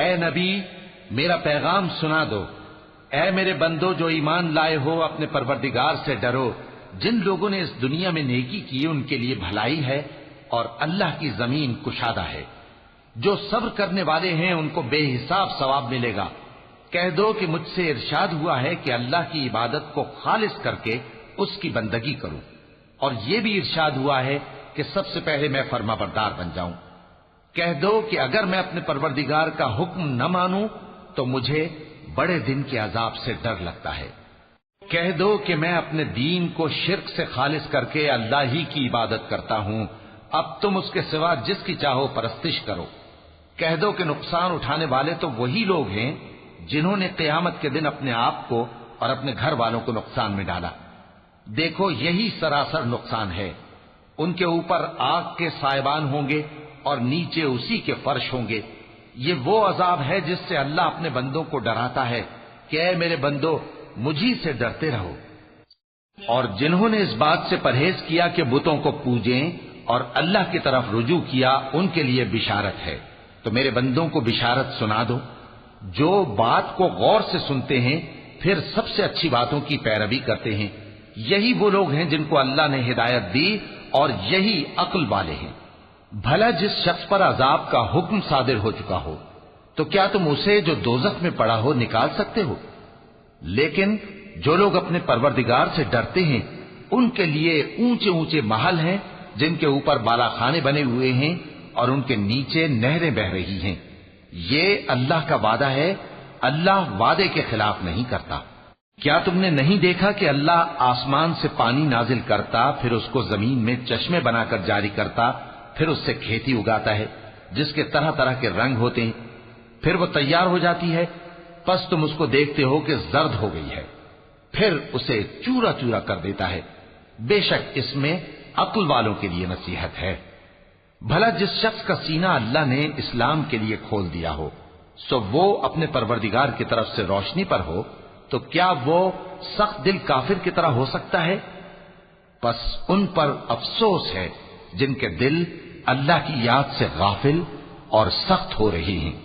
اے نبی میرا پیغام سنا دو، اے میرے بندو جو ایمان لائے ہو اپنے پروردگار سے ڈرو، جن لوگوں نے اس دنیا میں نیکی کی ان کے لیے بھلائی ہے اور اللہ کی زمین کشادہ ہے، جو صبر کرنے والے ہیں ان کو بے حساب ثواب ملے گا۔ کہہ دو کہ مجھ سے ارشاد ہوا ہے کہ اللہ کی عبادت کو خالص کر کے اس کی بندگی کروں، اور یہ بھی ارشاد ہوا ہے کہ سب سے پہلے میں فرما بردار بن جاؤں۔ کہہ دو کہ اگر میں اپنے پروردگار کا حکم نہ مانوں تو مجھے بڑے دن کے عذاب سے ڈر لگتا ہے۔ کہہ دو کہ میں اپنے دین کو شرک سے خالص کر کے اللہ ہی کی عبادت کرتا ہوں، اب تم اس کے سوا جس کی چاہو پرستش کرو۔ کہہ دو کہ نقصان اٹھانے والے تو وہی لوگ ہیں جنہوں نے قیامت کے دن اپنے آپ کو اور اپنے گھر والوں کو نقصان میں ڈالا۔ دیکھو یہی سراسر نقصان ہے، ان کے اوپر آگ کے سائبان ہوں گے اور نیچے اسی کے فرش ہوں گے۔ یہ وہ عذاب ہے جس سے اللہ اپنے بندوں کو ڈراتا ہے کہ اے میرے بندو مجھی سے ڈرتے رہو۔ اور جنہوں نے اس بات سے پرہیز کیا کہ بتوں کو پوجیں اور اللہ کی طرف رجوع کیا ان کے لیے بشارت ہے، تو میرے بندوں کو بشارت سنا دو۔ جو بات کو غور سے سنتے ہیں پھر سب سے اچھی باتوں کی پیروی کرتے ہیں، یہی وہ لوگ ہیں جن کو اللہ نے ہدایت دی اور یہی عقل والے ہیں۔ بھلا جس شخص پر عذاب کا حکم صادر ہو چکا ہو تو کیا تم اسے جو دوزخ میں پڑا ہو نکال سکتے ہو؟ لیکن جو لوگ اپنے پروردگار سے ڈرتے ہیں ان کے لیے اونچے اونچے محل ہیں جن کے اوپر بالا خانے بنے ہوئے ہیں اور ان کے نیچے نہریں بہ رہی ہیں۔ یہ اللہ کا وعدہ ہے، اللہ وعدے کے خلاف نہیں کرتا۔ کیا تم نے نہیں دیکھا کہ اللہ آسمان سے پانی نازل کرتا، پھر اس کو زمین میں چشمے بنا کر جاری کرتا، پھر اس سے کھیتی اگاتا ہے جس کے طرح طرح کے رنگ ہوتے ہیں، پھر وہ تیار ہو جاتی ہے، پس تم اس کو دیکھتے ہو کہ زرد ہو گئی ہے، پھر اسے چورا چورا کر دیتا ہے۔ بے شک اس میں عقل والوں کے لیے نصیحت ہے۔ بھلا جس شخص کا سینہ اللہ نے اسلام کے لیے کھول دیا ہو سو وہ اپنے پروردگار کی طرف سے روشنی پر ہو، تو کیا وہ سخت دل کافر کی طرح ہو سکتا ہے؟ پس ان پر افسوس ہے جن کے دل اللہ کی یاد سے غافل اور سخت ہو رہی ہیں،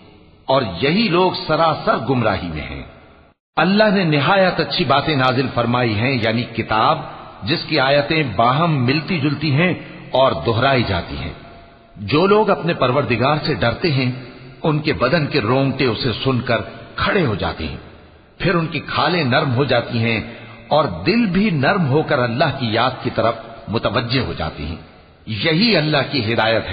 اور یہی لوگ سراسر گمراہی میں ہیں۔ اللہ نے نہایت اچھی باتیں نازل فرمائی ہیں، یعنی کتاب جس کی آیتیں باہم ملتی جلتی ہیں اور دہرائی جاتی ہیں۔ جو لوگ اپنے پروردگار سے ڈرتے ہیں ان کے بدن کے رونگٹے اسے سن کر کھڑے ہو جاتے ہیں، پھر ان کی کھالیں نرم ہو جاتی ہیں اور دل بھی نرم ہو کر اللہ کی یاد کی طرف متوجہ ہو جاتی ہیں۔ یہی اللہ کی ہدایت ہے